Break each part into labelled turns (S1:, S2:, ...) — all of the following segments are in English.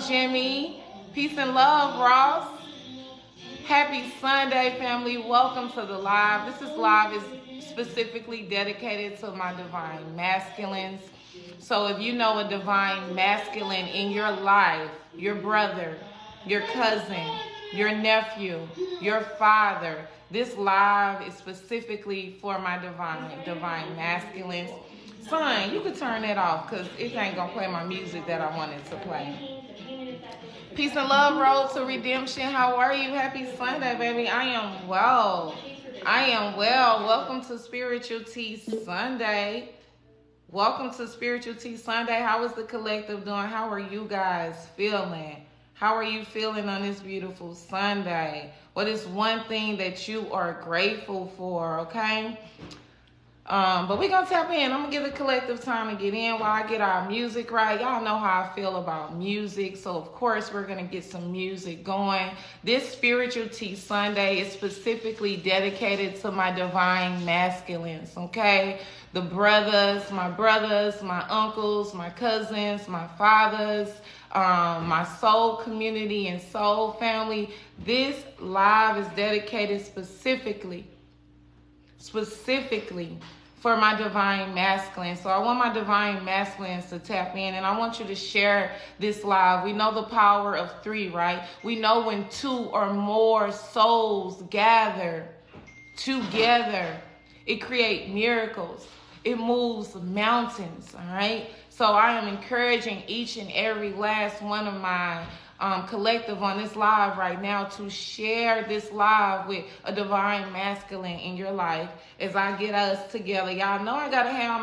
S1: love, Jimmy. Peace and love, Ross. Happy Sunday, family. Welcome to the live. This live is specifically dedicated to my divine masculines. So if you know a divine masculine in your life, your brother, your cousin, your nephew, your father, this live is specifically for my divine masculines. Son, you could turn that off because it ain't going to play my music that I wanted to play. Peace and love, road to redemption. How are you? Happy Sunday, baby. I am well. Welcome to Spiritual Tea Sunday. Welcome to Spiritual Tea Sunday. How is the collective doing? How are you guys feeling? How are you feeling on this beautiful Sunday? What is one thing that you are grateful for, okay? But we're going to tap in. I'm going to give the collective time to get in while I get our music right. Y'all know how I feel about music. So, of course, we're going to get some music going. This Spiritual Tea Sunday is specifically dedicated to my divine masculines, okay? The brothers, my uncles, my cousins, my fathers, my soul community and soul family. This live is dedicated specifically for my divine masculine. So I want my divine masculines to tap in, and I want you to share this live. We know the power of 3, right? We know when 2 or more souls gather together, it creates miracles. It moves mountains, all right? So I am encouraging each and every last one of my collective on this live right now to share this live with a divine masculine in your life as I get us together. Y'all know I gotta have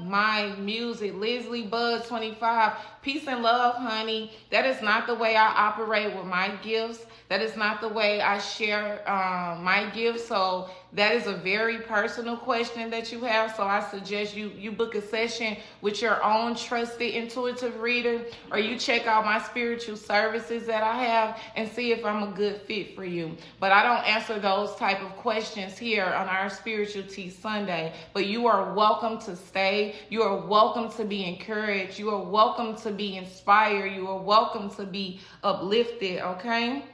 S1: my music. Leslie Bud 25. Peace and love, honey. That is not the way I operate with my gifts. That is not the way I share my gifts. So that is a very personal question that you have. So I suggest you book a session with your own trusted intuitive reader, or you check out my spiritual services that I have and see if I'm a good fit for you. But I don't answer those type of questions here on our Spiritual Tea Sunday. But you are welcome to stay. You are welcome to be encouraged. You are welcome to be inspired. You are welcome to be uplifted, okay?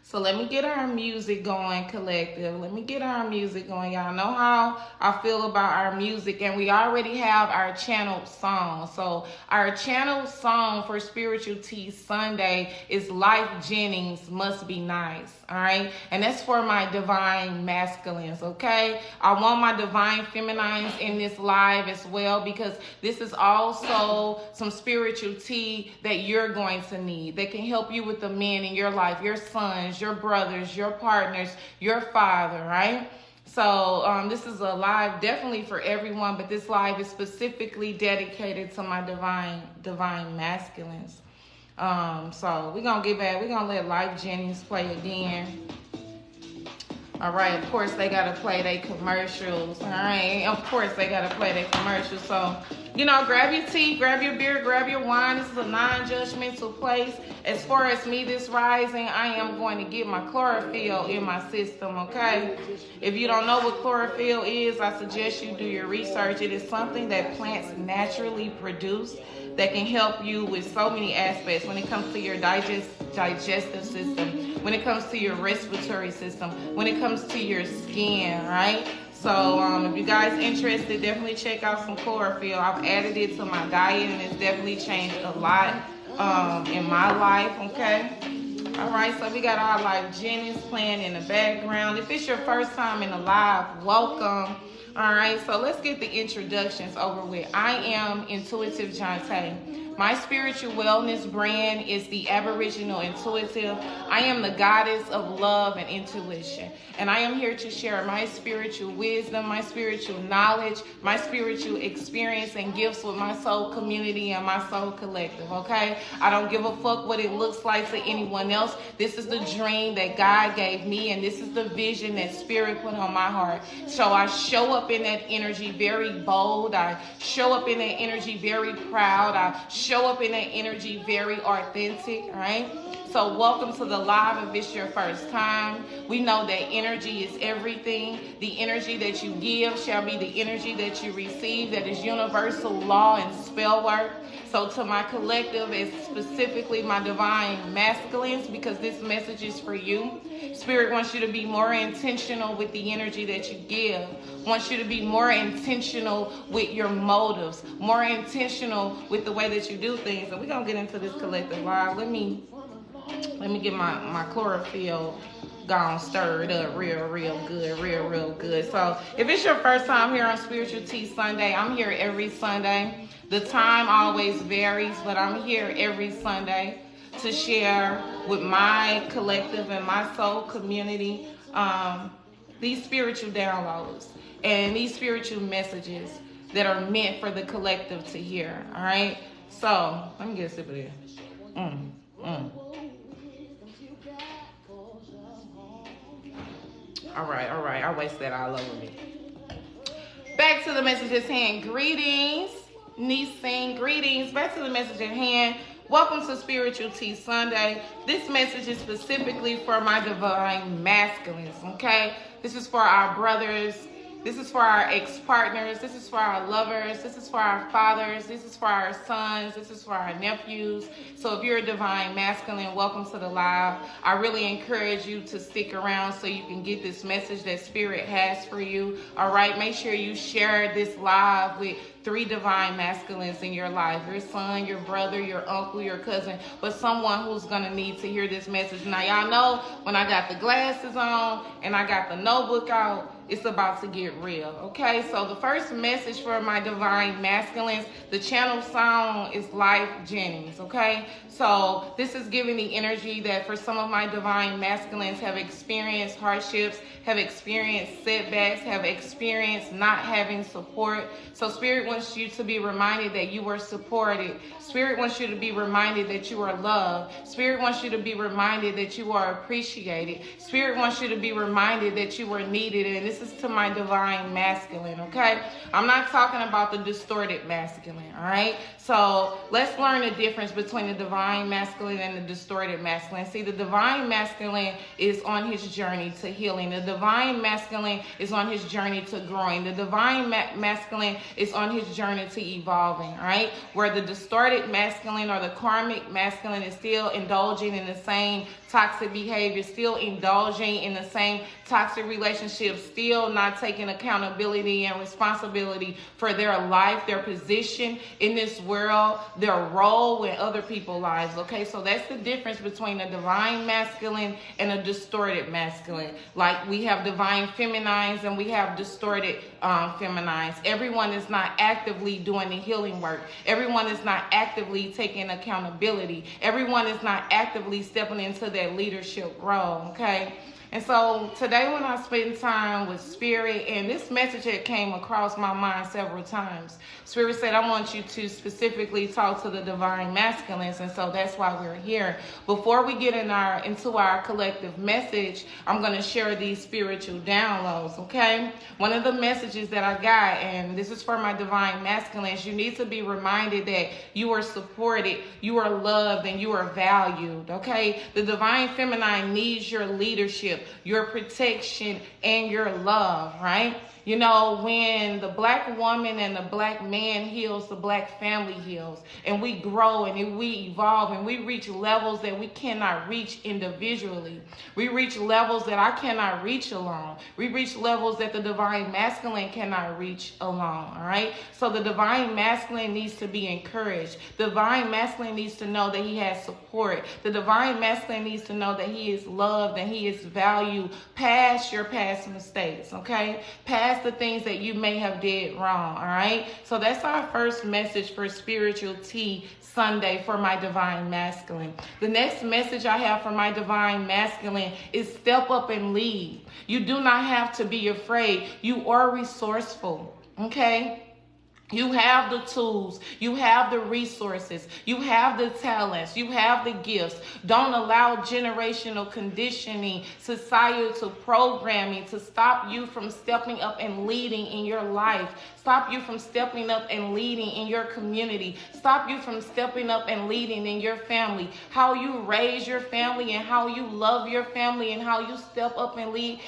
S1: So let me get our music going, collective. Let me get our music going. Y'all know how I feel about our music, and we already have our channel song. So our channel song for Spiritual Tea Sunday is Life Jennings, Must Be Nice, all right? And that's for my divine masculines, okay? I want my divine feminines in this live as well, because this is also some spiritual tea that you're going to need that can help you with the men in your life, your sons, your brothers, your partners, your father, right? So this is a live definitely for everyone, but this live is specifically dedicated to my divine masculines. So we're gonna get back. We're gonna let Life Jennings play again. All right, of course they gotta play their commercials. All right, of course they gotta play their commercials. So, you know, grab your tea, grab your beer, grab your wine. This is a non-judgmental place. As far as me this rising, I am going to get my chlorophyll in my system, okay? If you don't know what chlorophyll is, I suggest you do your research. It is something that plants naturally produce that can help you with so many aspects when it comes to your digestive system, when it comes to your respiratory system, when it comes to your skin, right? So if you guys interested, definitely check out some chlorophyll. I've added it to my diet, and it's definitely changed a lot in my life, okay? All right, so we got our Life Jennings playing in the background. If it's your first time in the live, welcome. All right, so let's get the introductions over with. I am intuitivejonta. My spiritual wellness brand is the Aboriginal Intuitive. I am the goddess of love and intuition. And I am here to share my spiritual wisdom, my spiritual knowledge, my spiritual experience and gifts with my soul community and my soul collective, okay? I don't give a fuck what it looks like to anyone else. This is the dream that God gave me, and this is the vision that Spirit put on my heart. So I show up in that energy very bold. I show up in that energy very proud. I show up in that energy very authentic, right? So welcome to the live if it's your first time. We know that energy is everything. The energy that you give shall be the energy that you receive. That is universal law and spell work. So to my collective, and specifically my divine masculines, because this message is for you. Spirit wants you to be more intentional with the energy that you give. Wants you to be more intentional with your motives. More intentional with the way that you do things. And we're going to get into this collective live. Let me get my chlorophyll gone stirred up real good. So if it's your first time here on Spiritual Tea Sunday, I'm here every Sunday. The time always varies, but I'm here every Sunday to share with my collective and my soul community these spiritual downloads and these spiritual messages that are meant for the collective to hear. All right, so let me get a sip of this. All right. I wasted that all over me. Back to the message at hand. Greetings, Nissan. Greetings. Back to the message at hand. Welcome to Spiritual Tea Sunday. This message is specifically for my divine masculines, okay? This is for our brothers. This is for our ex-partners. This is for our lovers. This is for our fathers. This is for our sons. This is for our nephews. So if you're a divine masculine, welcome to the live. I really encourage you to stick around so you can get this message that Spirit has for you. All right, make sure you share this live with 3 divine masculines in your life. Your son, your brother, your uncle, your cousin, but someone who's going to need to hear this message. Now, y'all know when I got the glasses on and I got the notebook out, it's about to get real, okay? So the first message for my divine masculines, the channel sound is Life Jennings, okay? So this is giving the energy that for some of my divine masculines have experienced hardships, have experienced setbacks, have experienced not having support. So Spirit wants you to be reminded that you are supported. Spirit wants you to be reminded that you are loved. Spirit wants you to be reminded that you are appreciated. Spirit wants you to be reminded that you are needed. And this is to my divine masculine, okay? I'm not talking about the distorted masculine, all right? So let's learn the difference between the divine masculine and the distorted masculine. See, the divine masculine is on his journey to healing. The divine masculine is on his journey to growing. The divine masculine is on his journey to evolving, all right? Where the distorted masculine or the karmic masculine is still indulging in the same toxic behavior, still indulging in the same toxic relationships, still not taking accountability and responsibility for their life, their position in this world, their role in other people's lives, okay? So that's the difference between a divine masculine and a distorted masculine. Like we have divine feminines and we have distorted feminines. Everyone is not actively doing the healing work. Everyone is not actively taking accountability. Everyone is not actively stepping into their leadership role, okay? And so today when I spent time with Spirit, and this message had came across my mind several times. Spirit said, I want you to specifically talk to the divine masculines, and so that's why we're here. Before we get into our collective message, I'm going to share these spiritual downloads, okay? One of the messages that I got, and this is for my divine masculines, you need to be reminded that you are supported, you are loved, and you are valued, okay? The divine feminine needs your leadership, your protection, and your love, right? You know, when the black woman and the black man heals, the black family heals, and we grow and we evolve and we reach levels that we cannot reach individually. We reach levels that I cannot reach alone. We reach levels that the divine masculine cannot reach alone, all right? So the divine masculine needs to be encouraged. The divine masculine needs to know that he has support. The divine masculine needs to know that he is loved and he is valued past your past mistakes, okay? Past the things that you may have did wrong, all right? So that's our first message for Spiritual Tea Sunday for my divine masculine. The next message I have for my divine masculine is step up and lead. You do not have to be afraid. You are resourceful, okay? You have the tools, you have the resources, you have the talents, you have the gifts. Don't allow generational conditioning, societal programming to stop you from stepping up and leading in your life. Stop you from stepping up and leading in your community. Stop you from stepping up and leading in your family. How you raise your family and how you love your family and how you step up and lead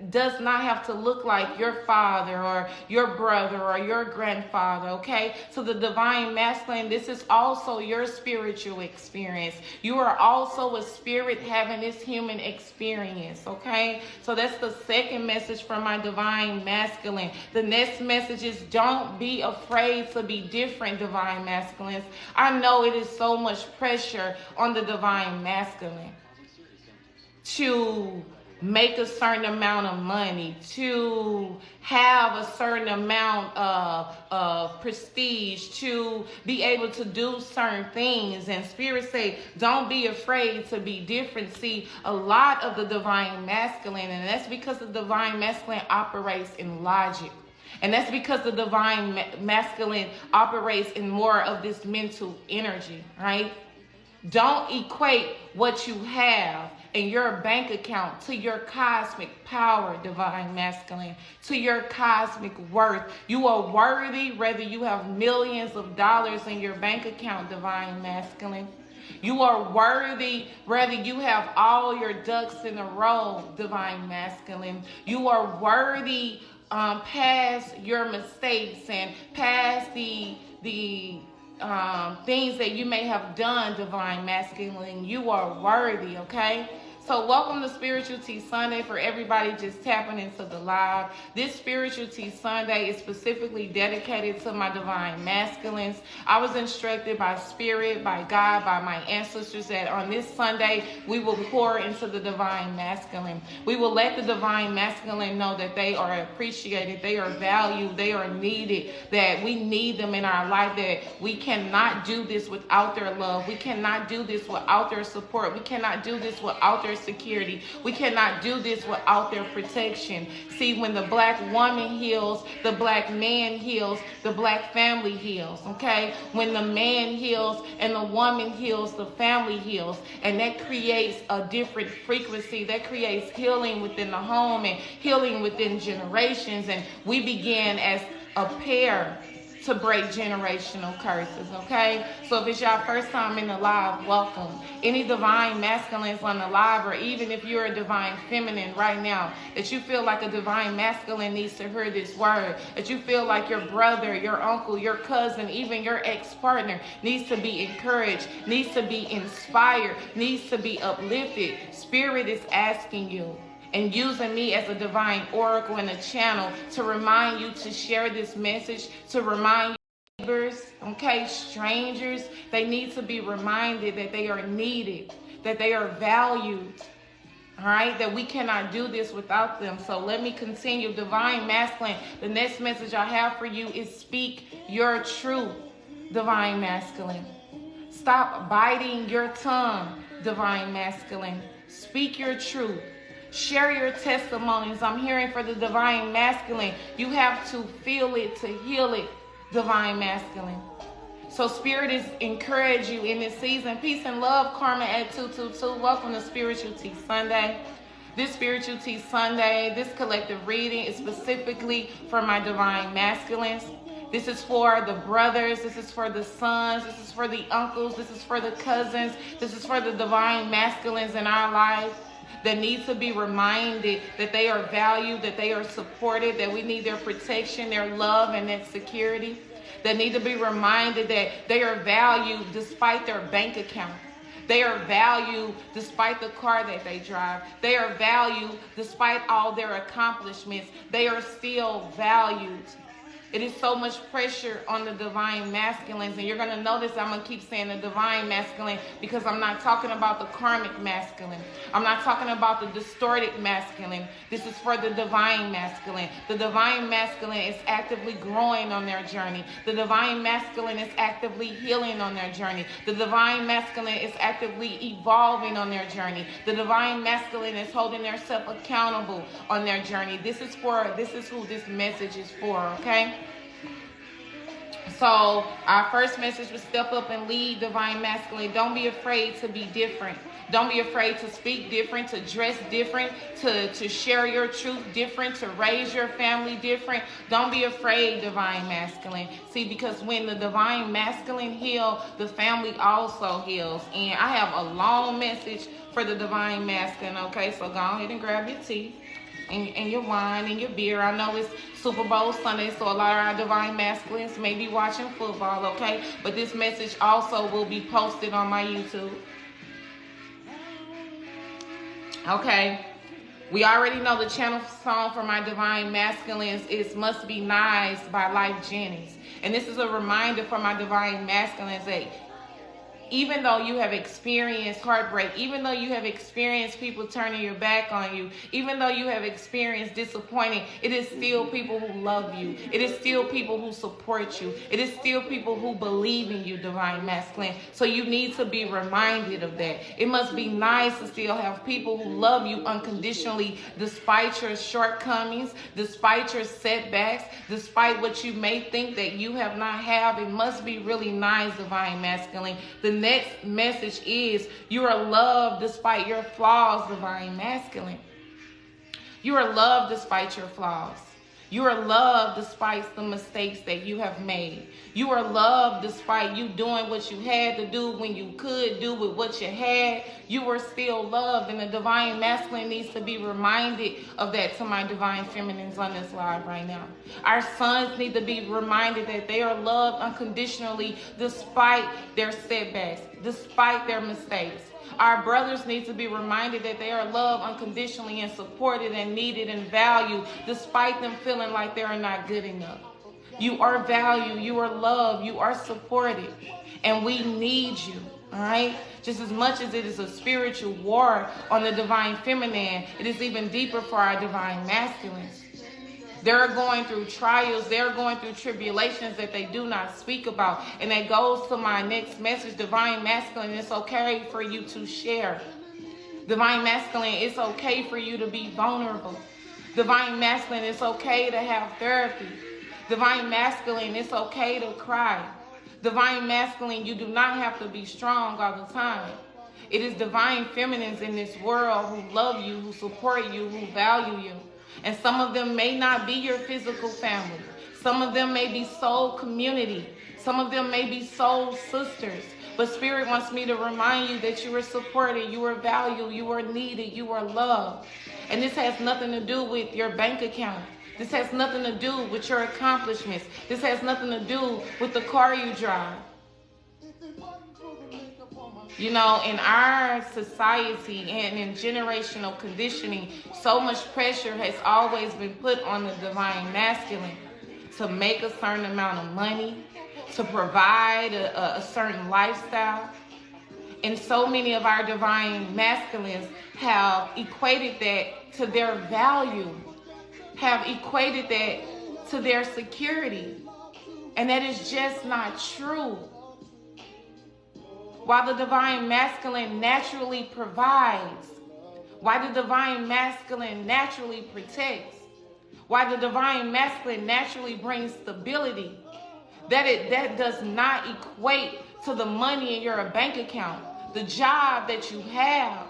S1: does not have to look like your father or your brother or your grandfather, okay? So the divine masculine, this is also your spiritual experience. You are also a spirit having this human experience, okay? So that's the second message from my divine masculine. The next message is don't be afraid to be different, divine masculines. I know it is so much pressure on the divine masculine to make a certain amount of money, to have a certain amount of prestige, to be able to do certain things. And Spirit say, don't be afraid to be different. See, a lot of the divine masculine, and that's because the divine masculine operates in logic. And that's because the divine masculine operates in more of this mental energy, right? Don't equate what you have in your bank account to your cosmic power, divine masculine, to your cosmic worth. You are worthy whether you have millions of dollars in your bank account, divine masculine. You are worthy whether you have all your ducks in a row, divine masculine. You are worthy past your mistakes and past the things that you may have done, divine masculine. You are worthy, okay? So welcome to Spiritual Tea Sunday for everybody just tapping into the live. This Spiritual Tea Sunday is specifically dedicated to my divine masculines. I was instructed by Spirit, by God, by my ancestors that on this Sunday we will pour into the divine masculine. We will let the divine masculine know that they are appreciated, they are valued, they are needed, that we need them in our life, that we cannot do this without their love. We cannot do this without their support. We cannot do this without their security. We cannot do this without their protection. See, when the black woman heals, the black man heals, the black family heals, okay? When the man heals and the woman heals, the family heals. And that creates a different frequency. That creates healing within the home and healing within generations. And we begin as a pair to break generational curses, okay? So if it's your first time in the live, welcome. Any divine masculines on the live, or even if you're a divine feminine right now, that you feel like a divine masculine needs to hear this word, that you feel like your brother, your uncle, your cousin, even your ex-partner needs to be encouraged, needs to be inspired, needs to be uplifted. Spirit is asking you and using me as a divine oracle and a channel to remind you to share this message, to remind neighbors, okay, strangers. They need to be reminded that they are needed, that they are valued, all right, that we cannot do this without them. So let me continue. Divine masculine, the next message I have for you is speak your truth, divine masculine. Stop biting your tongue, divine masculine. Speak your truth. Share your testimonies. I'm hearing for the divine masculine. You have to feel it to heal it, divine masculine. So Spirit is encourage you in this season. Peace and love, Karma at 222. Welcome to Spiritual Tea Sunday. This Spiritual Tea Sunday, this collective reading is specifically for my divine masculines. This is for the brothers, this is for the sons, this is for the uncles, this is for the cousins, this is for the divine masculines in our lives that need to be reminded that they are valued, that they are supported, that we need their protection, their love, and their security. That need to be reminded that they are valued despite their bank account. They are valued despite the car that they drive. They are valued despite all their accomplishments. They are still valued. It is so much pressure on the divine masculines. And you're going to notice I'm going to keep saying the divine masculine because I'm not talking about the karmic masculine. I'm not talking about the distorted masculine. This is for the divine masculine. The divine masculine is actively growing on their journey. The divine masculine is actively healing on their journey. The divine masculine is actively evolving on their journey. The divine masculine is holding themselves accountable on their journey. This is who this message is for, okay? So our first message was step up and lead, divine masculine. Don't be afraid to be different. Don't be afraid to speak different, to dress different, to share your truth different, to raise your family different. Don't be afraid, divine masculine. See, because when the divine masculine heals, the family also heals. And I have a long message for the divine masculine, okay? So go ahead and grab your tea and your wine and your beer. I know it's Super Bowl Sunday, so a lot of our divine masculines may be watching football, okay? But this message also will be posted on my YouTube. Okay, we already know the channel song for my divine masculines is Must Be Nice by Life Jennings. And this is a reminder for my divine masculines that even though you have experienced heartbreak, even though you have experienced people turning your back on you, even though you have experienced disappointing, it is still people who love you. It is still people who support you. It is still people who believe in you, divine masculine. So you need to be reminded of that. It must be nice to still have people who love you unconditionally despite your shortcomings, despite your setbacks, despite what you may think that you have not have. It must be really nice, divine masculine. The next message is you are loved despite your flaws, divine masculine. You are loved despite your flaws. You are loved despite the mistakes that you have made. You are loved despite you doing what you had to do when you could do with what you had. You were still loved, and the divine masculine needs to be reminded of that to my divine feminines on this live right now. Our sons need to be reminded that they are loved unconditionally despite their setbacks, despite their mistakes. Our brothers need to be reminded that they are loved unconditionally and supported and needed and valued despite them feeling like they are not good enough. You are valued, you are loved, you are supported, and we need you, all right? Just as much as it is a spiritual war on the divine feminine, it is even deeper for our divine masculines. They're going through trials. They're going through tribulations that they do not speak about. And that goes to my next message, divine masculine. It's okay for you to share. Divine masculine, it's okay for you to be vulnerable. Divine masculine, it's okay to have therapy. Divine masculine, it's okay to cry. Divine masculine, you do not have to be strong all the time. It is divine feminines in this world who love you, who support you, who value you. And some of them may not be your physical family. Some of them may be soul community. Some of them may be soul sisters. But Spirit wants me to remind you that you are supported, you are valued, you are needed, you are loved. And this has nothing to do with your bank account. This has nothing to do with your accomplishments. This has nothing to do with the car you drive. You know, in our society and in generational conditioning, so much pressure has always been put on the divine masculine to make a certain amount of money, to provide a certain lifestyle. And so many of our divine masculines have equated that to their value, have equated that to their security. And that is just not true. While the divine masculine naturally provides, while the divine masculine naturally protects, while the divine masculine naturally brings stability, that does not equate to the money in your bank account, the job that you have,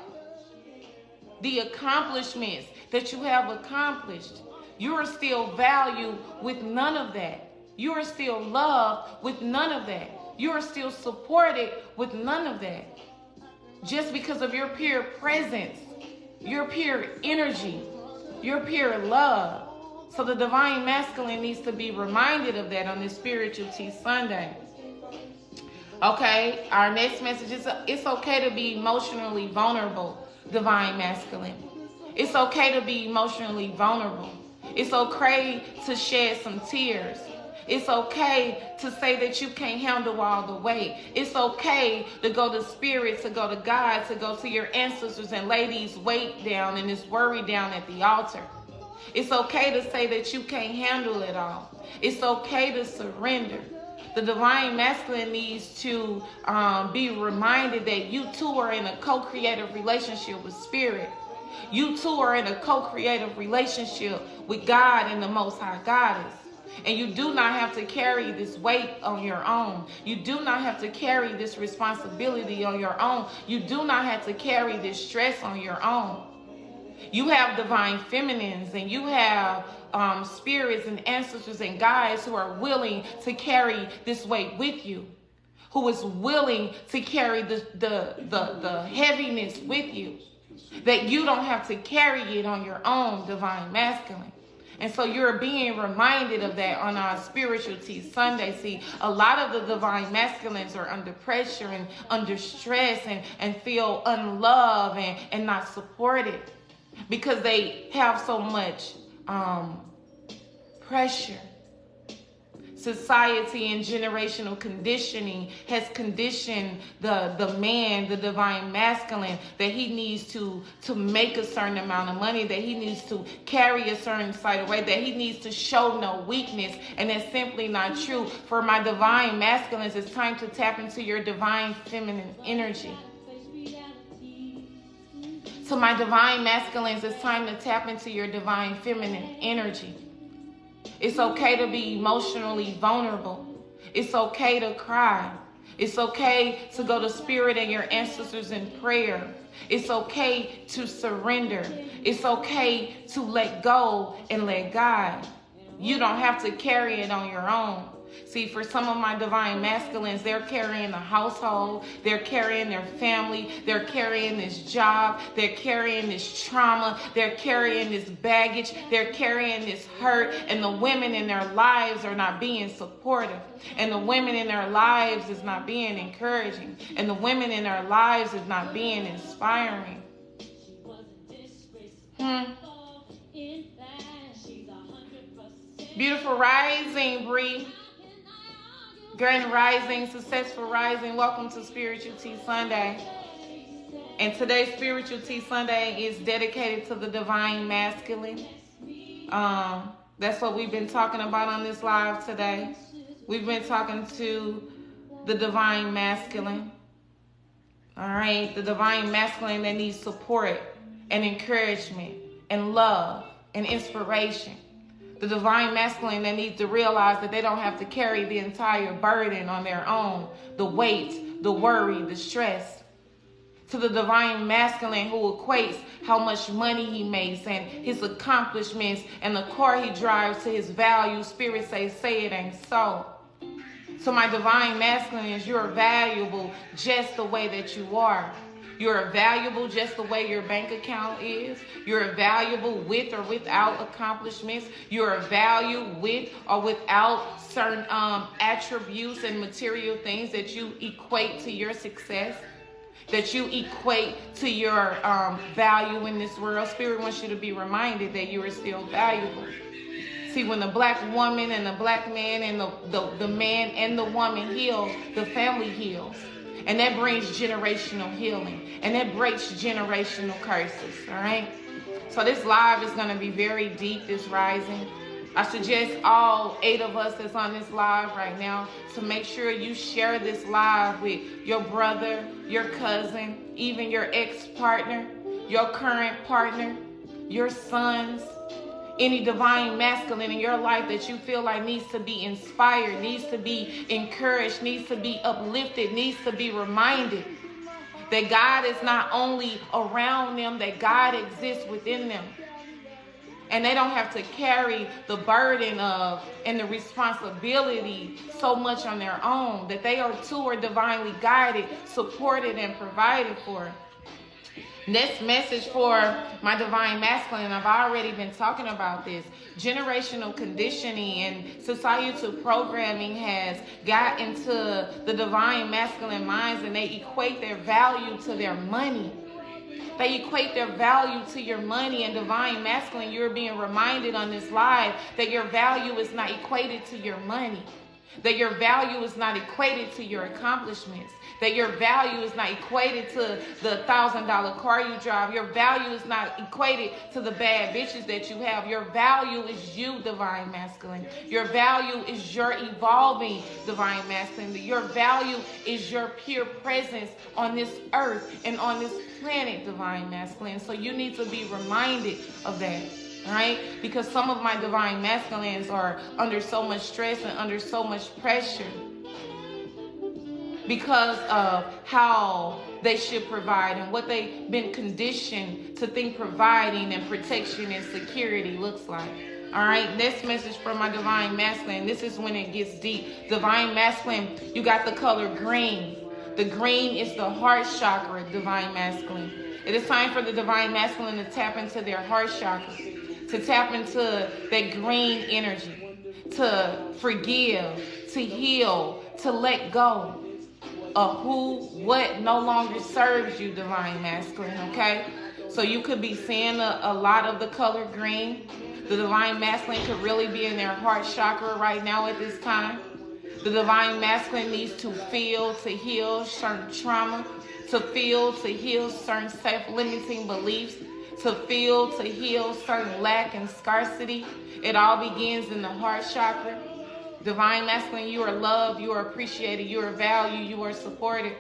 S1: the accomplishments that you have accomplished. You are still valued with none of that. You are still loved with none of that. You are still supported with none of that. Just because of your pure presence, your pure energy, your pure love. So the divine masculine needs to be reminded of that on this Spiritual Tea Sunday. Okay, our next message is it's okay to be emotionally vulnerable, divine masculine. It's okay to be emotionally vulnerable. It's okay to shed some tears. It's okay to say that you can't handle all the weight. It's okay to go to Spirit, to go to God, to go to your ancestors and lay these weight down and this worry down at the altar. It's okay to say that you can't handle it all. It's okay to surrender. The divine masculine needs to be reminded that you too are in a co-creative relationship with Spirit. You too are in a co-creative relationship with God and the Most High Goddess. And you do not have to carry this weight on your own. You do not have to carry this responsibility on your own. You do not have to carry this stress on your own. You have divine feminines, and you have spirits and ancestors and guides who are willing to carry this weight with you, who is willing to carry the heaviness with you, that you don't have to carry it on your own, divine masculine. And so you're being reminded of that on our Spiritual Tea Sunday. See, a lot of the divine masculines are under pressure and under stress and feel unloved and not supported because they have so much pressure. Society and generational conditioning has conditioned the man, the divine masculine, that he needs to make a certain amount of money, that he needs to carry a certain side of weight, that he needs to show no weakness. And that's simply not true. For my divine masculines, it's time to tap into your divine feminine energy. To my divine masculines, it's time to tap into your divine feminine energy. It's okay to be emotionally vulnerable. It's okay to cry. It's okay to go to spirit and your ancestors in prayer. It's okay to surrender. It's okay to let go and let God. You don't have to carry it on your own. See, for some of my divine masculines, they're carrying the household, they're carrying their family, they're carrying this job, they're carrying this trauma, they're carrying this baggage, they're carrying this hurt, and the women in their lives are not being supportive, and the women in their lives is not being encouraging, and the women in their lives is not being inspiring. Beautiful rising, Bree. Grand rising, successful rising. Welcome to Spiritual Tea Sunday. And today's Spiritual Tea Sunday is dedicated to the divine masculine. That's what we've been talking about on this live today. We've been talking to the divine masculine. All right, the divine masculine that needs support and encouragement and love and inspiration. The divine masculine that needs to realize that they don't have to carry the entire burden on their own, the weight, the worry, the stress. To the divine masculine who equates how much money he makes and his accomplishments and the car he drives to his values. Spirit say it ain't so. To my divine masculine, you're valuable just the way that you are. You're valuable just the way your bank account is. You're valuable with or without accomplishments. You're valued with or without certain attributes and material things that you equate to your success, that you equate to your value in this world. Spirit wants you to be reminded that you are still valuable. See, when the black woman and the black man and the man and the woman heal, the family heals. And that brings generational healing. And that breaks generational curses. All right? So this live is going to be very deep this rising. I suggest all 8 of us that's on this live right now to make sure you share this live with your brother, your cousin, even your ex-partner, your current partner, your sons, any divine masculine in your life that you feel like needs to be inspired, needs to be encouraged, needs to be uplifted, needs to be reminded that God is not only around them, that God exists within them. And they don't have to carry the burden of and the responsibility so much on their own, that they too are divinely guided, supported, and provided for. Next message for my divine masculine, I've already been talking about this. Generational conditioning and societal programming has got into the divine masculine minds, and they equate their value to their money. They equate their value to your money. And divine masculine, you're being reminded on this live that your value is not equated to your money. That your value is not equated to your accomplishments. That your value is not equated to the $1,000 car you drive. Your value is not equated to the bad bitches that you have. Your value is you, divine masculine. Your value is your evolving divine masculine. Your value is your pure presence on this earth and on this planet, divine masculine. So you need to be reminded of that. right? Because some of my divine masculines are under so much stress and under so much pressure because of how they should provide and what they've been conditioned to think providing and protection and security looks like. All right, next message from my divine masculine. This is when it gets deep. Divine masculine, you got the color green. The green is the heart chakra, divine masculine. It is time for the divine masculine to tap into their heart chakra, to tap into that green energy, to forgive, to heal, to let go of what no longer serves you, divine masculine, okay? So you could be seeing a lot of the color green. The divine masculine could really be in their heart chakra right now at this time. The divine masculine needs to feel, to heal certain trauma, to feel, to heal certain self-limiting beliefs, to feel, to heal certain lack and scarcity. It all begins in the heart chakra. Divine masculine, you are loved, you are appreciated, you are valued, you are supported.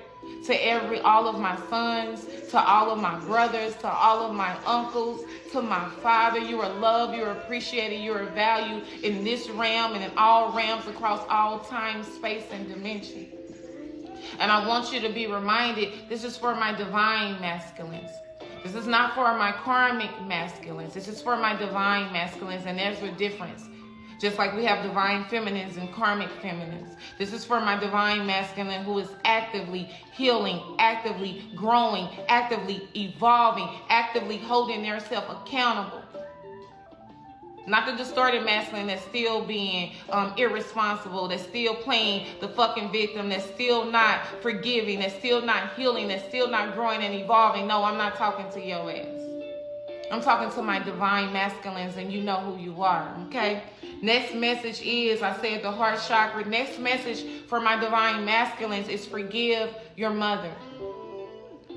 S1: To all of my sons, to all of my brothers, to all of my uncles, to my father, you are loved, you are appreciated, you are valued in this realm and in all realms across all time, space, and dimension. And I want you to be reminded, this is for my divine masculines. This is not for my karmic masculines. This is for my divine masculines, and there's a difference. Just like we have divine feminines and karmic feminines. This is for my divine masculine who is actively healing, actively growing, actively evolving, actively holding themselves accountable. Not the distorted masculine that's still being irresponsible, that's still playing the fucking victim, that's still not forgiving, that's still not healing, that's still not growing and evolving. No, I'm not talking to your ass. I'm talking to my divine masculines, and you know who you are, okay? Next message is, I said the heart chakra. Next message for my divine masculines is forgive your mother.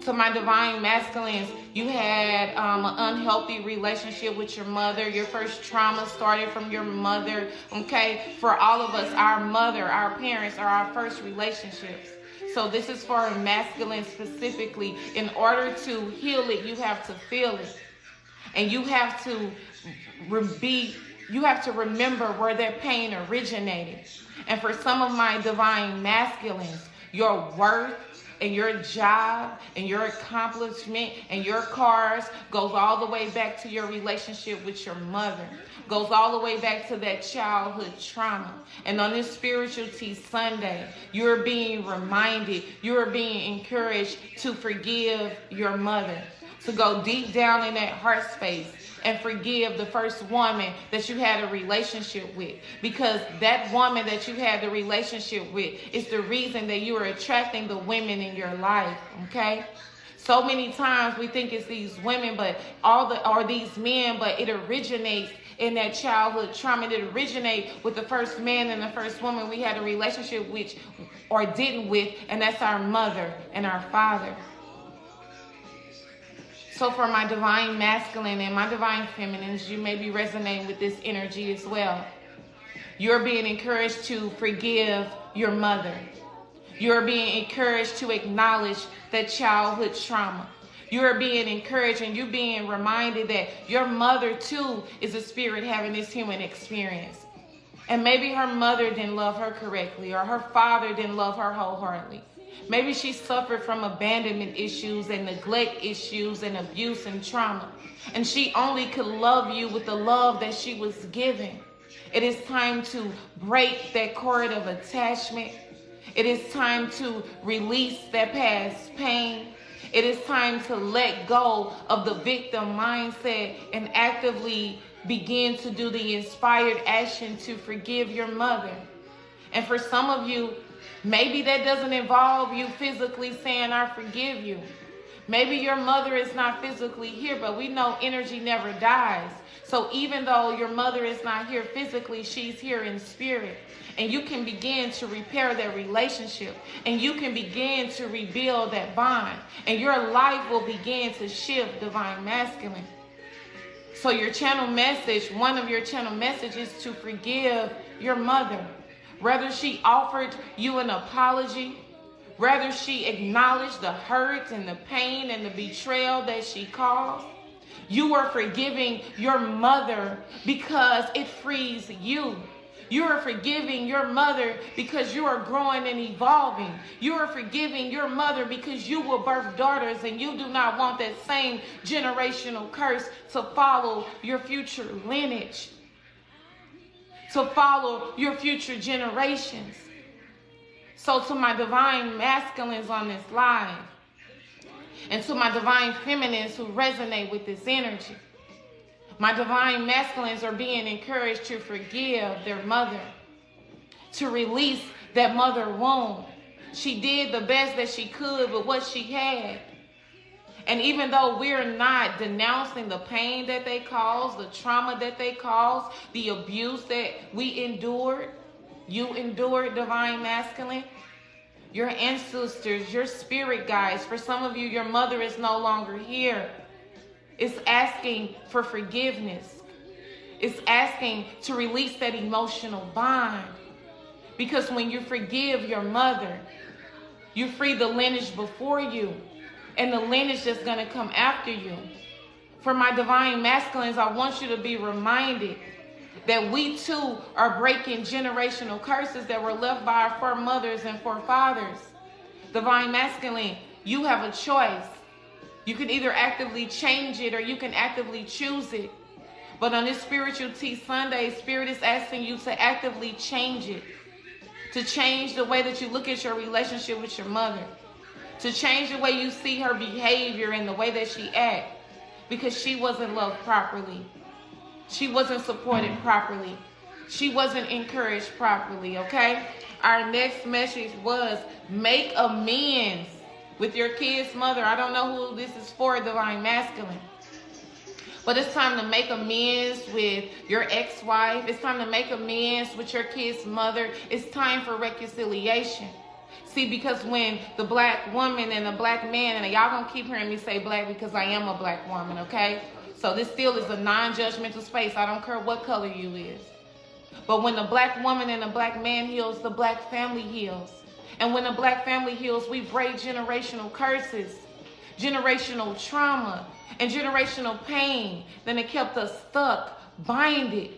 S1: To my divine masculines, you had an unhealthy relationship with your mother. Your first trauma started from your mother, okay? For all of us, our mother, our parents are our first relationships. So this is for a masculine specifically. In order to heal it, you have to feel it. And you have to remember where their pain originated. And for some of my divine masculines, your worth and your job and your accomplishment and your cars goes all the way back to your relationship with your mother. Goes all the way back to that childhood trauma. And on this Spiritual Tea Sunday, you're being reminded, you're being encouraged to forgive your mother. To go deep down in that heart space and forgive the first woman that you had a relationship with. Because that woman that you had the relationship with is the reason that you are attracting the women in your life, okay? So many times we think it's these women, or these men, but it originates in that childhood trauma. It originates with the first man and the first woman we had a relationship with or didn't with, and that's our mother and our father. So for my divine masculine and my divine feminines, you may be resonating with this energy as well. You're being encouraged to forgive your mother. You're being encouraged to acknowledge that childhood trauma. You're being encouraged and you're being reminded that your mother too is a spirit having this human experience. And maybe her mother didn't love her correctly, or her father didn't love her wholeheartedly. Maybe she suffered from abandonment issues and neglect issues and abuse and trauma. And she only could love you with the love that she was given. It is time to break that cord of attachment. It is time to release that past pain. It is time to let go of the victim mindset and actively begin to do the inspired action to forgive your mother. And for some of you, maybe that doesn't involve you physically saying, I forgive you. Maybe your mother is not physically here, but we know energy never dies. So even though your mother is not here physically, she's here in spirit. And you can begin to repair that relationship. And you can begin to rebuild that bond. And your life will begin to shift, divine masculine. So your channel message, one of your channel messages is to forgive your mother. Whether she offered you an apology, whether she acknowledged the hurt and the pain and the betrayal that she caused, You are forgiving your mother because it frees you. You are forgiving your mother because you are growing and evolving. You are forgiving your mother because you will birth daughters and you do not want that same generational curse to follow your future lineage, to follow your future generations. So to my divine masculines on this live, and to my divine feminines who resonate with this energy, my divine masculines are being encouraged to forgive their mother, to release that mother wound. She did the best that she could with what she had. And even though we're not denouncing the pain that they caused, the trauma that they caused, the abuse that we endured, you endured, divine masculine, your ancestors, your spirit guides, for some of you, your mother is no longer here. It's asking for forgiveness. It's asking to release that emotional bond. Because when you forgive your mother, you free the lineage before you and the lineage that's going to come after you. For my divine masculines, I want you to be reminded that we too are breaking generational curses that were left by our foremothers and forefathers. Divine masculine, you have a choice. You can either actively change it or you can actively choose it. But on this Spiritual Tea Sunday, Spirit is asking you to actively change it. To change the way that you look at your relationship with your mother. To change the way you see her behavior and the way that she acts. Because she wasn't loved properly. She wasn't supported properly. She wasn't encouraged properly, okay? Our next message was make amends with your kid's mother. I don't know who this is for, divine masculine. But it's time to make amends with your ex-wife. It's time to make amends with your kid's mother. It's time for reconciliation. See, because when the black woman and the black man, and y'all gonna keep hearing me say black because I am a black woman, okay? So this still is a non-judgmental space. I don't care what color you is. But when the black woman and the black man heals, the black family heals. And when the black family heals, we break generational curses, generational trauma, and generational pain that have kept us stuck, binded,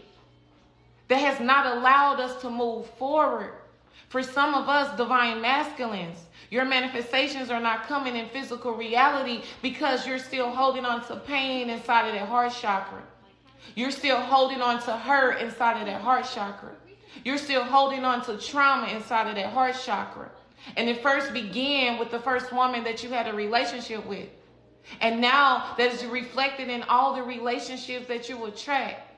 S1: that has not allowed us to move forward. For some of us, divine masculines, your manifestations are not coming in physical reality because you're still holding on to pain inside of that heart chakra. You're still holding on to hurt inside of that heart chakra. You're still holding on to trauma inside of that heart chakra. And it first began with the first woman that you had a relationship with. And now that is reflected in all the relationships that you attract.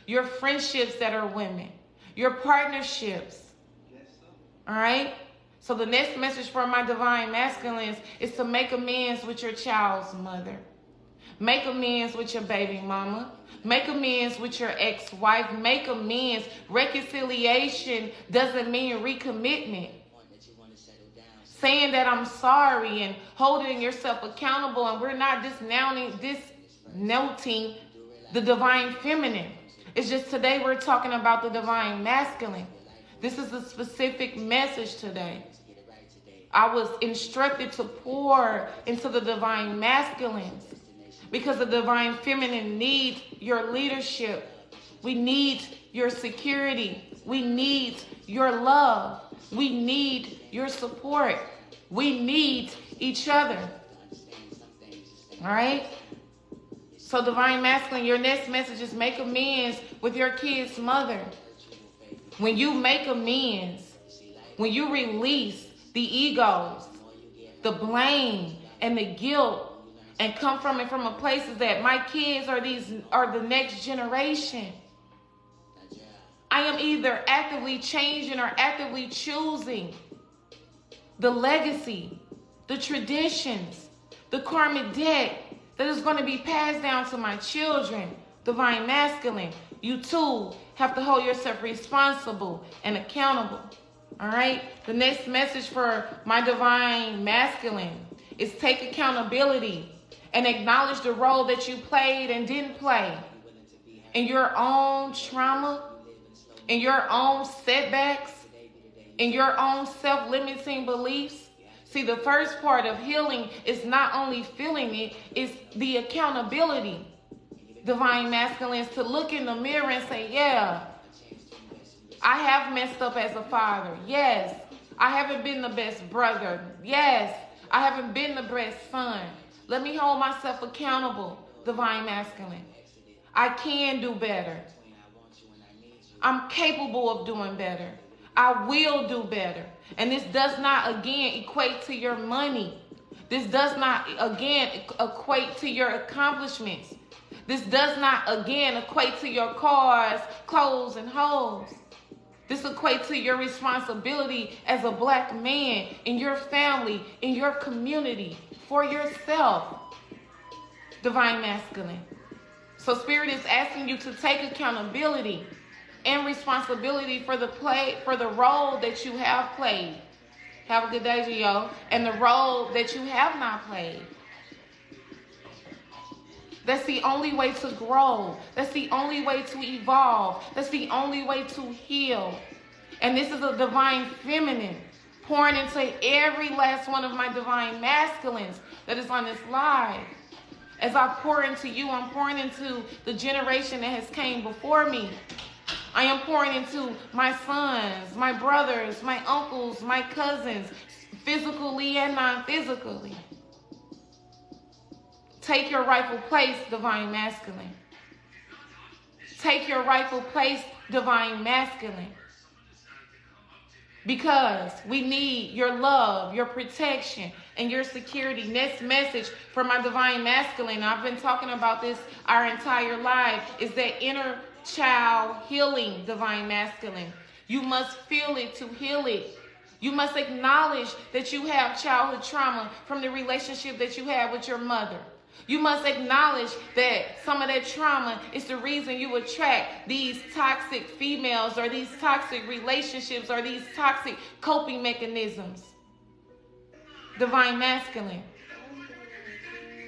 S1: Your friendships that are women. Your partnerships. All right? So the next message for my divine masculines is to make amends with your child's mother. Make amends with your baby mama. Make amends with your ex-wife. Make amends. Reconciliation doesn't mean recommitment. Saying that I'm sorry and holding yourself accountable, and we're not disnoting the divine feminine. It's just today we're talking about the divine masculine. This is a specific message today. I was instructed to pour into the divine masculines because the divine feminine needs your leadership. We need your security. We need your love. We need your support. We need each other. All right? So divine masculine, your next message is make amends with your kid's mother. When you make amends, when you release the egos, the blame, and the guilt, and come from it from a place that my kids are the next generation. I am either actively changing or actively choosing the legacy, the traditions, the karmic debt that is going to be passed down to my children, divine masculine. You too have to hold yourself responsible and accountable. All right? The next message for my divine masculine is take accountability and acknowledge the role that you played and didn't play in your own trauma, in your own setbacks, in your own self-limiting beliefs. See, the first part of healing is not only feeling it, it's the accountability. divine masculines, to look in the mirror and say, yeah, I have messed up as a father. Yes, I haven't been the best brother. Yes, I haven't been the best son. Let me hold myself accountable, divine masculine. I can do better. I'm capable of doing better. I will do better. And this does not, again, equate to your money. This does not, again, equate to your accomplishments. This does not, again, equate to your cars, clothes, and homes. This equates to your responsibility as a black man in your family, in your community, for yourself, divine masculine. So Spirit is asking you to take accountability and responsibility for the role that you have played. Have a good day, Gio. And the role that you have not played. That's the only way to grow. That's the only way to evolve. That's the only way to heal. And this is a divine feminine pouring into every last one of my divine masculines that is on this live. As I pour into you, I'm pouring into the generation that has came before me. I am pouring into my sons, my brothers, my uncles, my cousins, physically and non-physically. Take your rightful place, divine masculine. Take your rightful place, divine masculine. Because we need your love, your protection, and your security. Next message for my divine masculine, I've been talking about this our entire life, is that inner child healing, divine masculine. You must feel it to heal it. You must acknowledge that you have childhood trauma from the relationship that you had with your mother. You must acknowledge that some of that trauma is the reason you attract these toxic females or these toxic relationships or these toxic coping mechanisms. Divine masculine.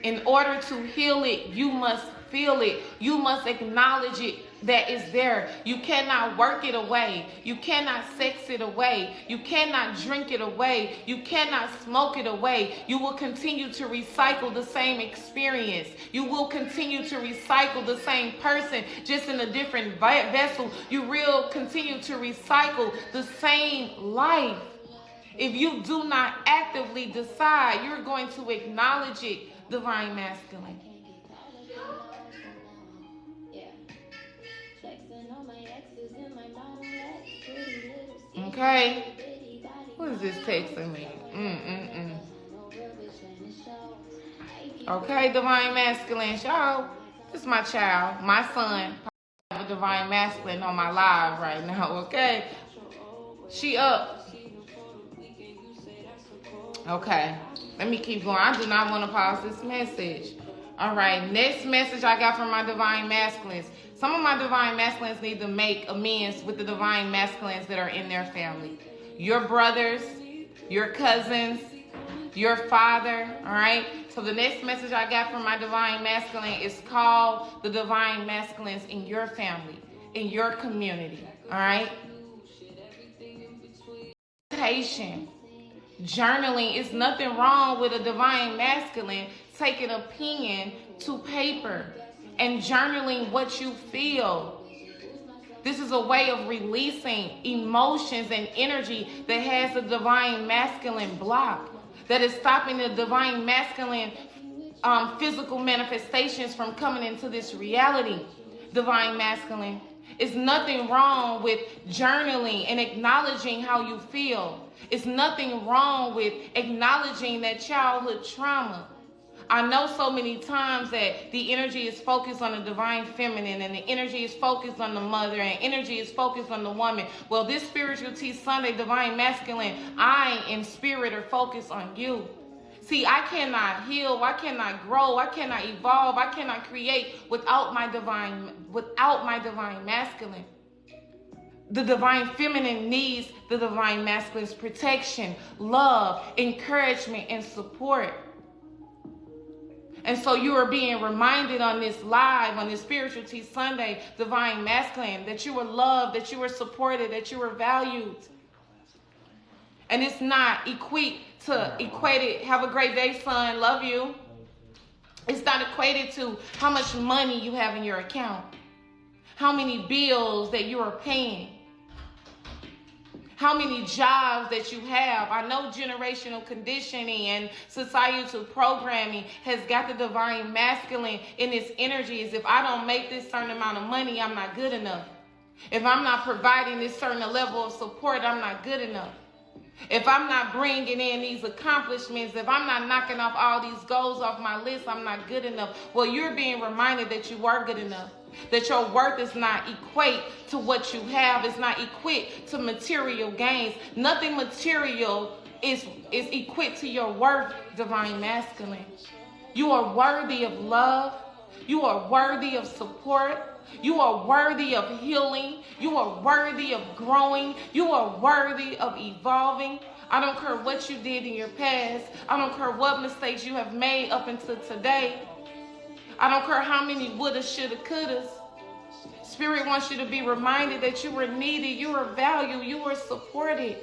S1: In order to heal it, you must feel it. You must acknowledge it that is there. You cannot work it away. You cannot sex it away. You cannot drink it away. You cannot smoke it away. You will continue to recycle the same experience. You will continue to recycle the same person, just in a different vessel. You will continue to recycle the same life. If you do not actively decide, you're going to acknowledge it, divine masculine. Okay. What is this texting me? Okay, divine masculine. Y'all, this is my child, my son, a divine masculine on my live right now, okay? She up. Okay, let me keep going. I do not want to pause this message. All right, next message I got from my divine masculines. Some of my divine masculines need to make amends with the divine masculines that are in their family. Your brothers, your cousins, your father, all right? So the next message I got from my divine masculine is called the divine masculines in your family, in your community, all right? Meditation, journaling. Is nothing wrong with a divine masculine taking a pen to paper and journaling what you feel. This is a way of releasing emotions and energy that has a divine masculine block, that is stopping the divine masculine physical manifestations from coming into this reality. Divine masculine. It's nothing wrong with journaling and acknowledging how you feel. It's nothing wrong with acknowledging that childhood trauma. I know so many times that the energy is focused on the divine feminine, and the energy is focused on the mother, and energy is focused on the woman. Well, this Spiritual Tea Sunday, divine masculine, I in spirit are focused on you. See, I cannot heal, I cannot grow, I cannot evolve, I cannot create without my divine masculine. The divine feminine needs the divine masculine's protection, love, encouragement, and support. And so you are being reminded on this live, on this Spiritual Tea Sunday, divine masculine, that you are loved, that you are supported, that you are valued. And it's not equated. Have a great day, son. Love you. It's not equated to how much money you have in your account, how many bills that you are paying, how many jobs that you have. I know generational conditioning and societal programming has got the divine masculine in its energies. If I don't make this certain amount of money, I'm not good enough. If I'm not providing this certain level of support, I'm not good enough. If I'm not bringing in these accomplishments, if I'm not knocking off all these goals off my list, I'm not good enough. Well, you're being reminded that you are good enough, that your worth is not equate to what you have. It's not equate to material gains. Nothing material is equate to your worth, divine masculine. You are worthy of love. You are worthy of support. You are worthy of healing. You are worthy of growing. You are worthy of evolving. I don't care what you did in your past. I don't care what mistakes you have made up until today. I don't care how many woulda, shoulda, couldas. Spirit wants you to be reminded that you are needed, you are valued, you are supported.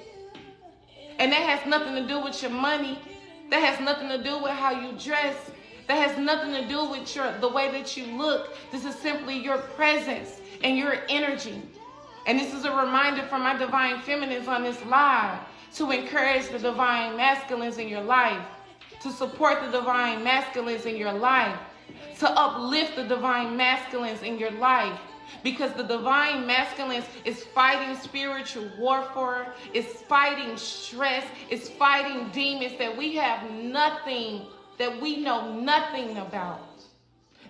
S1: And that has nothing to do with your money. That has nothing to do with how you dress. That has nothing to do with the way that you look. This is simply your presence and your energy. And this is a reminder from my divine feminines on this live to encourage the divine masculines in your life, to support the divine masculines in your life, to uplift the divine masculines in your life. Because the divine masculines is fighting spiritual warfare, is fighting stress, is fighting demons that we have nothing, that we know nothing about,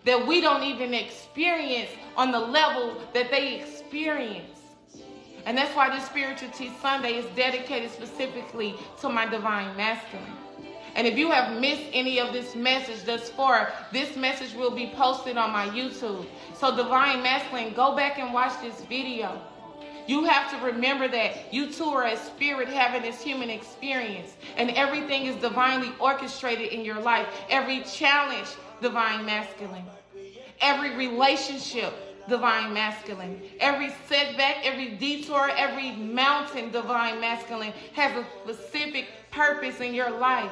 S1: that we don't even experience on the level that they experience. And that's why this Spiritual Tea Sunday is dedicated specifically to my divine masculine. And if you have missed any of this message thus far, this message will be posted on my YouTube. So divine masculine, go back and watch this video. You have to remember that you too are a spirit having this human experience. And everything is divinely orchestrated in your life. Every challenge, divine masculine. Every relationship, divine masculine. Every setback, every detour, every mountain, divine masculine, has a specific purpose in your life.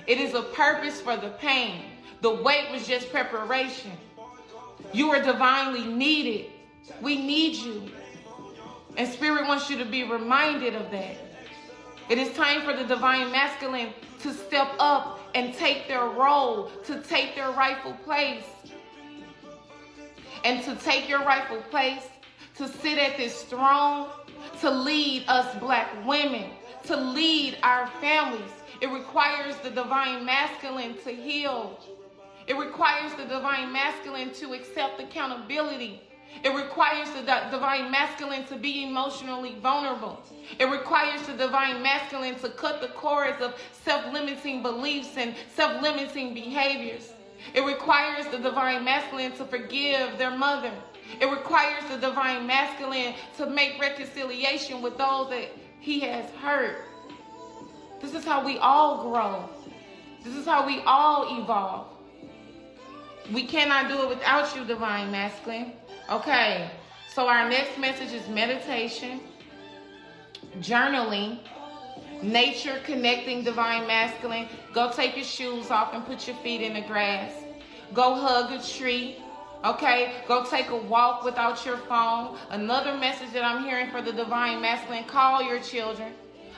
S1: It is a purpose for the pain. The wait was just preparation. You are divinely needed. We need you. And Spirit wants you to be reminded of that. It is time for the divine masculine to step up and take their role, to take their rightful place. And to take your rightful place, to sit at this throne, to lead us black women, to lead our families. It requires the divine masculine to heal. It requires the divine masculine to accept accountability. It requires the divine masculine to be emotionally vulnerable. It requires the divine masculine to cut the cords of self-limiting beliefs and self-limiting behaviors. It requires the divine masculine to forgive their mother. It requires the divine masculine to make reconciliation with those that he has hurt. This is how we all grow. This is how we all evolve. We cannot do it without you, divine masculine. Okay, so our next message is meditation, journaling, nature, connecting divine masculine. Go take your shoes off and put your feet in the grass. Go hug a tree. Okay, go take a walk without your phone. Another message that I'm hearing for the divine masculine, call your children.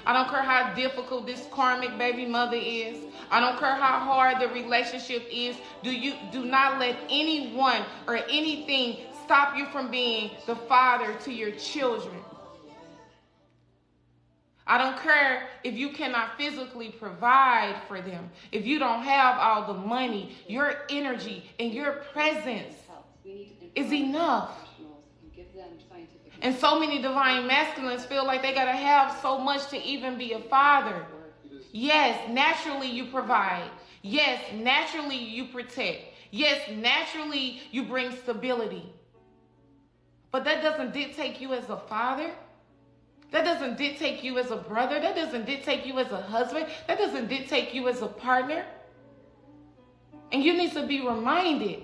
S1: I don't care how difficult this karmic baby mother is. I don't care how hard the relationship is. Do not let anyone or anything stop you from being the father to your children. I don't care if you cannot physically provide for them. If you don't have all the money, your energy and your presence is enough. And so many divine masculines feel like they gotta have so much to even be a father. Yes, naturally you provide. Yes, naturally you protect. Yes, naturally you bring stability. But that doesn't dictate you as a father. That doesn't dictate you as a brother. That doesn't dictate you as a husband. That doesn't dictate you as a partner. And you need to be reminded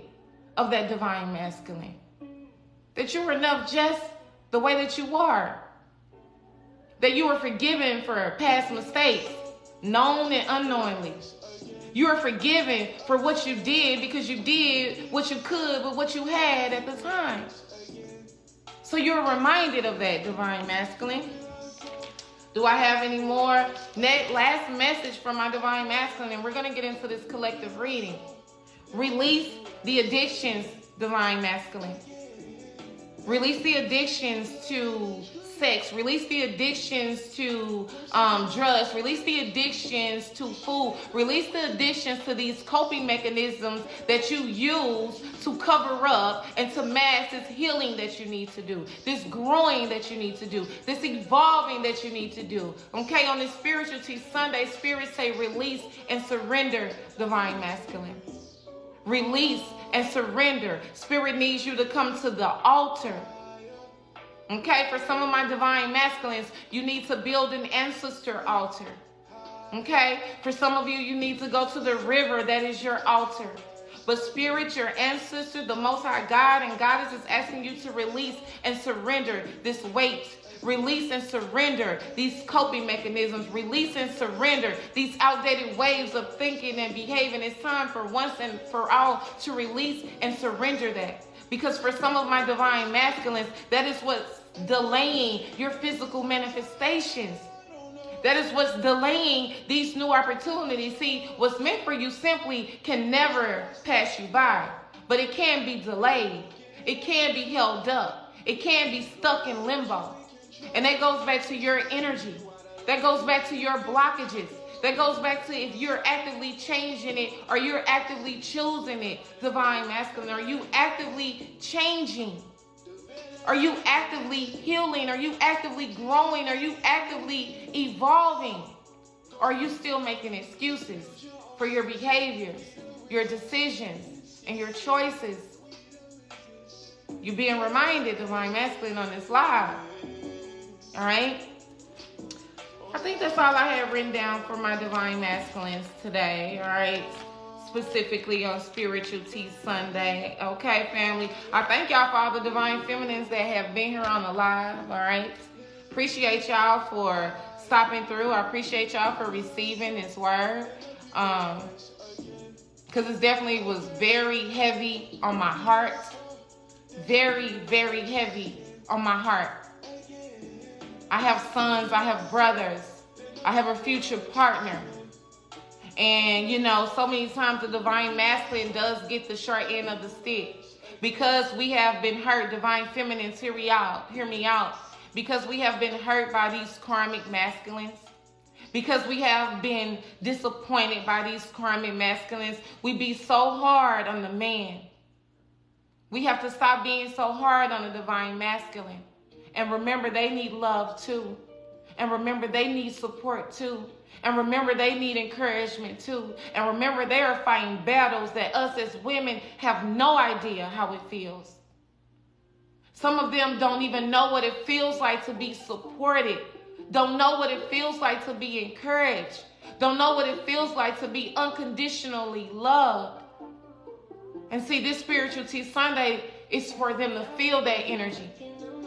S1: of that divine masculine. That you're enough just the way that you are. That you are forgiven for past mistakes, known and unknowingly. You are forgiven for what you did because you did what you could with what you had at the time. So you're reminded of that, Divine Masculine. Do I have any more? Last message from my Divine Masculine, and we're going to get into this collective reading. Release the addictions, Divine Masculine. Release the addictions to sex. Release the addictions to drugs. Release the addictions to food. Release the addictions to these coping mechanisms that you use to cover up and to mask this healing that you need to do, this growing that you need to do, this evolving that you need to do. Okay, on this Spiritual Tea Sunday, Spirit say release and surrender, Divine Masculine. Release and surrender. Spirit needs you to come to the altar. Okay, for some of my Divine Masculines, you need to build an ancestor altar. Okay, for some of you, you need to go to the river that is your altar. But Spirit, your ancestor, the Most High God and Goddess is asking you to release and surrender this weight. Release and surrender these coping mechanisms. Release and surrender these outdated ways of thinking and behaving. It's time for once and for all to release and surrender that. Because for some of my Divine Masculines, that is what's delaying your physical manifestations. That is what's delaying these new opportunities. See, what's meant for you simply can never pass you by. But it can be delayed. It can be held up. It can be stuck in limbo. And that goes back to your energy. That goes back to your blockages. That goes back to if you're actively changing it or you're actively choosing it, Divine Masculine. Are you actively changing? Are you actively healing? Are you actively growing? Are you actively evolving? Or are you still making excuses for your behaviors, your decisions, and your choices? You're being reminded, Divine Masculine, on this live. All right? I think that's all I had written down for my Divine Masculines today. All right? Specifically on Spiritual Tea Sunday. Okay, family? I thank y'all for all the Divine Feminines that have been here on the live. All right? Appreciate y'all for stopping through. I appreciate y'all for receiving this word. Because it definitely was very heavy on my heart. Very, very heavy on my heart. I have sons, I have brothers, I have a future partner. And, you know, so many times the Divine Masculine does get the short end of the stick. Because we have been hurt, Divine Feminines, hear me out. Because we have been hurt by these karmic masculines. Because we have been disappointed by these karmic masculines. We be so hard on the man. We have to stop being so hard on the Divine Masculine. And remember, they need love too. And remember, they need support too. And remember, they need encouragement too. And remember, they are fighting battles that us as women have no idea how it feels. Some of them don't even know what it feels like to be supported. Don't know what it feels like to be encouraged. Don't know what it feels like to be unconditionally loved. And see, this Spiritual Tea Sunday is for them to feel that energy.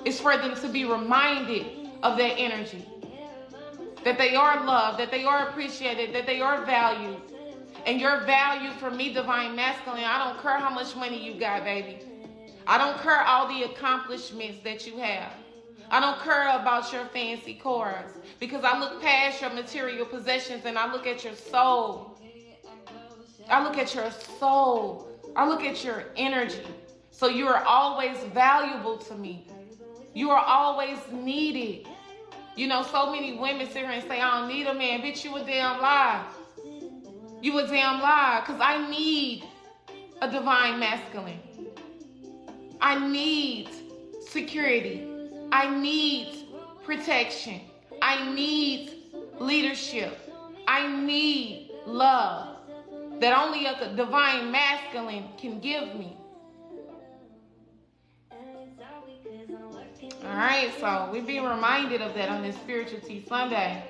S1: It's for them to be reminded of that energy. That they are loved, that they are appreciated, that they are valued. And your value for me, Divine Masculine, I don't care how much money you got, baby. I don't care all the accomplishments that you have. I don't care about your fancy cars. Because I look past your material possessions and I look at your soul. I look at your soul. I look at your energy. So you are always valuable to me. You are always needed. You know, so many women sit here and say, I don't need a man. Bitch, you a damn lie. You a damn lie. Because I need a Divine Masculine. I need security. I need protection. I need leadership. I need love that only a Divine Masculine can give me. All right, so we be reminded of that on this Spiritual Tea Sunday.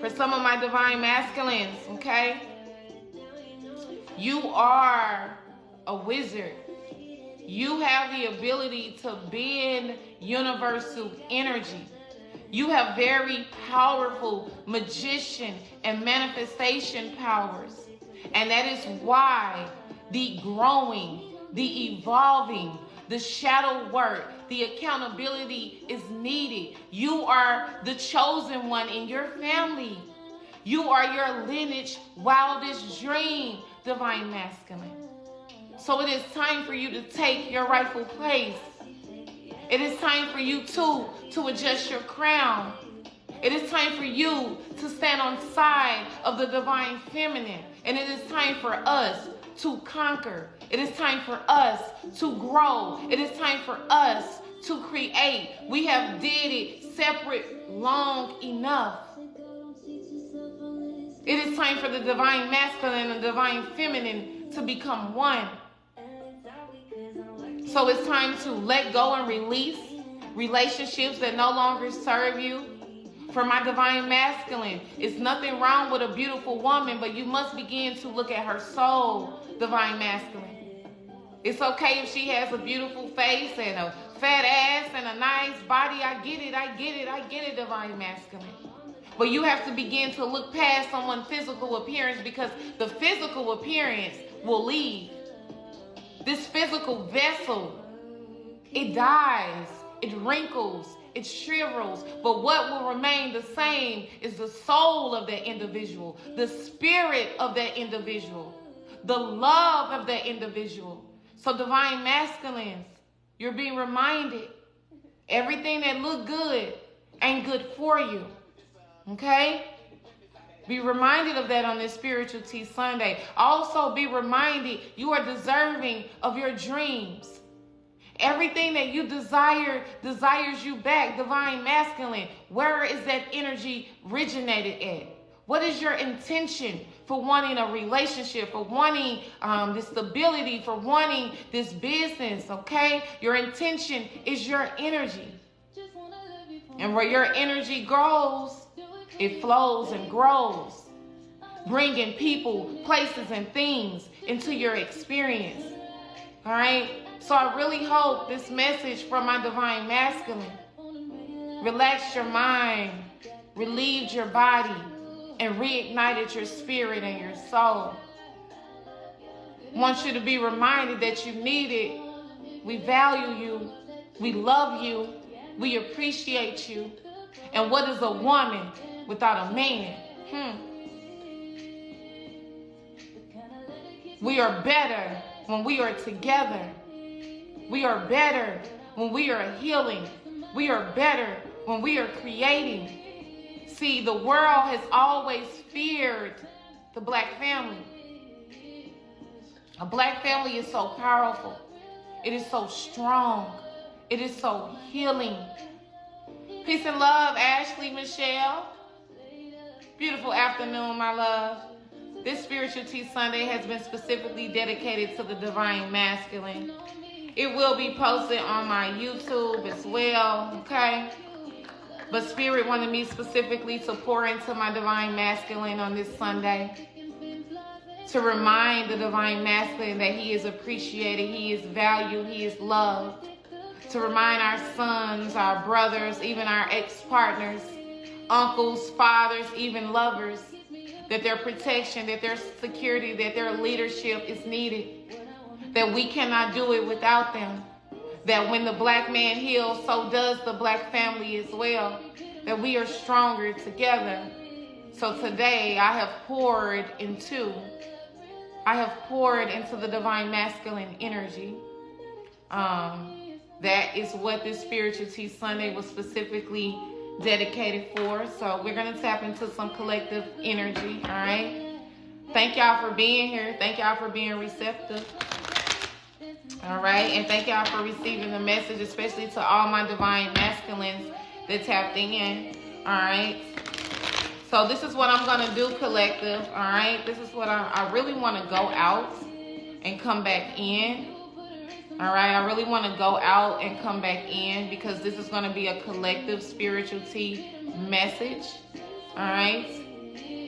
S1: For some of my Divine Masculines, okay? You are a wizard. You have the ability to bend universal energy. You have very powerful magician and manifestation powers. And that is why the growing, the evolving, the shadow work, the accountability is needed. You are the chosen one in your family. You are your lineage wildest dream, divine masculine. So it is time for you to take your rightful place. It is time for you to adjust your crown. It is time for you to stand on side of the divine feminine. And it is time for us to conquer. It is time for us to grow. It is time for us to create. We have did it separate long enough. It is time for the divine masculine and the divine feminine to become one. So it's time to let go and release relationships that no longer serve you. For my divine masculine, it's nothing wrong with a beautiful woman, but you must begin to look at her soul, divine masculine. It's okay if she has a beautiful face and a fat ass and a nice body. I get it, divine masculine. But you have to begin to look past someone's physical appearance, because the physical appearance will leave. This physical vessel, it dies, it wrinkles, it shrivels, but what will remain the same is the soul of that individual, the spirit of that individual, the love of that individual. So divine masculines, you're being reminded, everything that look good ain't good for you, okay? Be reminded of that on this Spiritual Tea Sunday. Also be reminded you are deserving of your dreams. Everything that you desire desires you back, divine masculine. Where is that energy originated at? What is your intention for wanting a relationship, for wanting this stability, for wanting this business, okay? Your intention is your energy. And where your energy grows, it flows and grows, bringing people, places, and things into your experience, all right? So I really hope this message from my divine masculine relaxed your mind, relieved your body, and reignited your spirit and your soul. I want you to be reminded that you need it. We value you. We love you. We appreciate you. And what is a woman without a man? We are better when we are together. We are better when we are healing. We are better when we are creating. See, the world has always feared the black family. A black family is so powerful. It is so strong. It is so healing. Peace and love, Ashley Michelle. Beautiful afternoon, my love. This Spiritual Tea Sunday has been specifically dedicated to the divine masculine. It will be posted on my YouTube as well, okay? But Spirit wanted me specifically to pour into my divine masculine on this Sunday, to remind the divine masculine that he is appreciated, he is valued, he is loved. To remind our sons, our brothers, even our ex-partners, uncles, fathers, even lovers, that their protection, that their security, that their leadership is needed. That we cannot do it without them. That when the black man heals, so does the black family as well. That we are stronger together. So today I have poured into the divine masculine energy. That is what this Spiritual Tea Sunday was specifically dedicated for. So we're going to tap into some collective energy, all right? Thank y'all for being here. Thank y'all for being receptive. All right, and thank y'all for receiving the message, especially to all my divine masculines that tapped in. All right, so this is what I'm gonna do, collective. All right, this is what I really want to go out and come back in. All right, I really want to go out and come back in, because this is going to be a collective spiritual tea message. All right,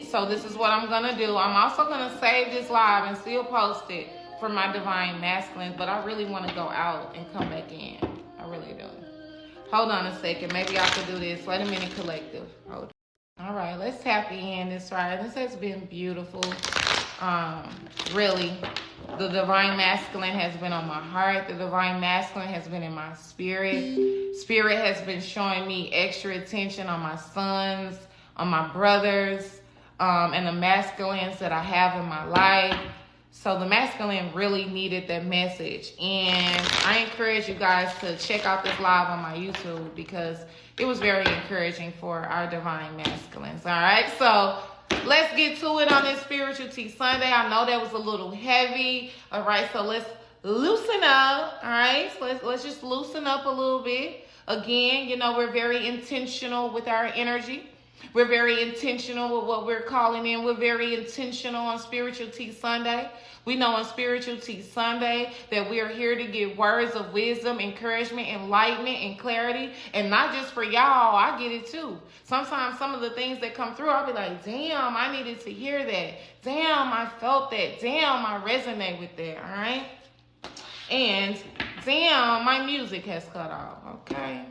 S1: so this is what I'm going to do. I'm also going to save this live and still post it for my divine masculines, but I really want to go out and come back in. I really do. Hold on a second. Maybe I could do this. Wait a minute, collective. Hold on. All right, let's tap in this right. This has been beautiful. Really, the divine masculine has been on my heart. The divine masculine has been in my spirit. Spirit has been showing me extra attention on my sons, on my brothers, and the masculines that I have in my life. So the masculine really needed that message. And I encourage you guys to check out this live on my YouTube because it was very encouraging for our divine masculines. All right, so let's get to it on this Spiritual Tea Sunday. I know that was a little heavy. All right, so let's loosen up. All right, so let's just loosen up a little bit. Again, you know, we're very intentional with our energy. We're very intentional with what we're calling in. We're very intentional on Spiritual Tea Sunday. We know on Spiritual Tea Sunday that we are here to give words of wisdom, encouragement, enlightenment, and clarity. And not just for y'all. I get it too. Sometimes some of the things that come through, I'll be like, damn, I needed to hear that. Damn, I felt that. Damn, I resonate with that. All right? And damn, my music has cut off. Okay?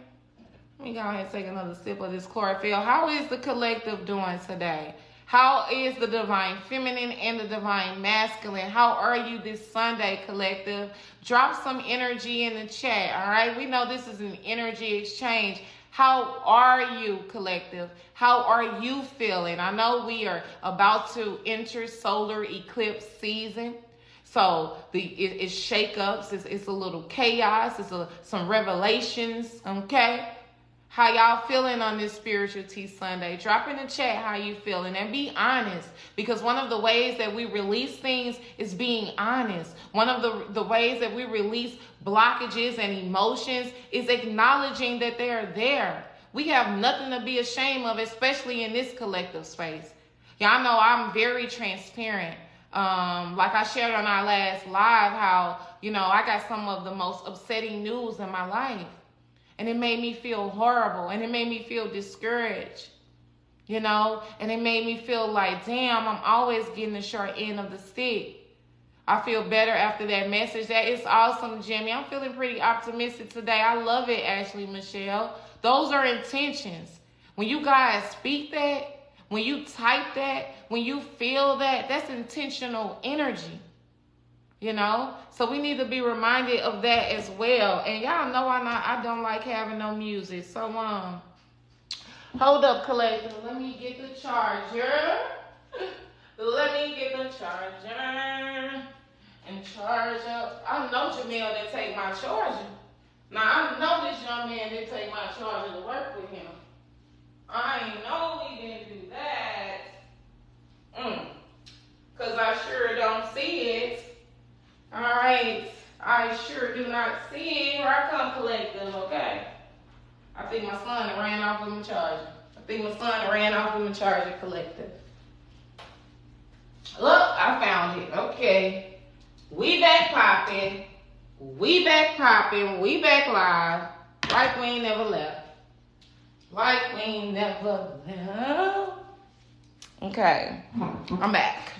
S1: Let me go ahead and take another sip of this chlorophyll. How is the collective doing today? How is the divine feminine and the divine masculine? How are you this Sunday, collective? Drop some energy in the chat, all right? We know this is an energy exchange. How are you, collective? How are you feeling? I know we are about to enter solar eclipse season. So it's shakeups, it's a little chaos, it's some revelations, okay? How y'all feeling on this Spiritual Tea Sunday? Drop in the chat how you feeling and be honest. Because one of the ways that we release things is being honest. One of the ways that we release blockages and emotions is acknowledging that they are there. We have nothing to be ashamed of, especially in this collective space. Y'all know I'm very transparent. Like I shared on our last live how, you know, I got some of the most upsetting news in my life. And it made me feel horrible. And it made me feel discouraged. You know? And it made me feel like, damn, I'm always getting the short end of the stick. I feel better after that message. That is awesome, Jimmy. I'm feeling pretty optimistic today. I love it, Ashley Michelle. Those are intentions. When you guys speak that, when you type that, when you feel that, that's intentional energy. You know, so we need to be reminded of that as well. And y'all know I don't like having no music. So hold up, collective. Let me get the charger. Let me get the charger and charge up. I know Jamil didn't take my charger. Now I know this young man didn't take my charger to work with him. I know he didn't do that. Cause I sure don't see it. All right, I sure do not see it. Here I come, collective, okay? I think my son ran off with my charger. Collective. Look, I found it. Okay. We back popping. We back live. Like we ain't never left. Okay, I'm back.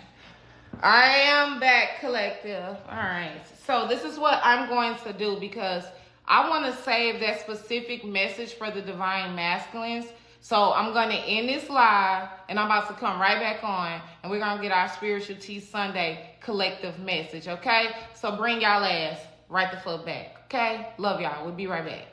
S1: I am back, collective. All right. So this is what I'm going to do because I want to save that specific message for the divine masculines. So I'm going to end this live and I'm about to come right back on and we're going to get our Spiritual Tea Sunday collective message, okay? So bring y'all ass right the fuck back, okay? Love y'all. We'll be right back.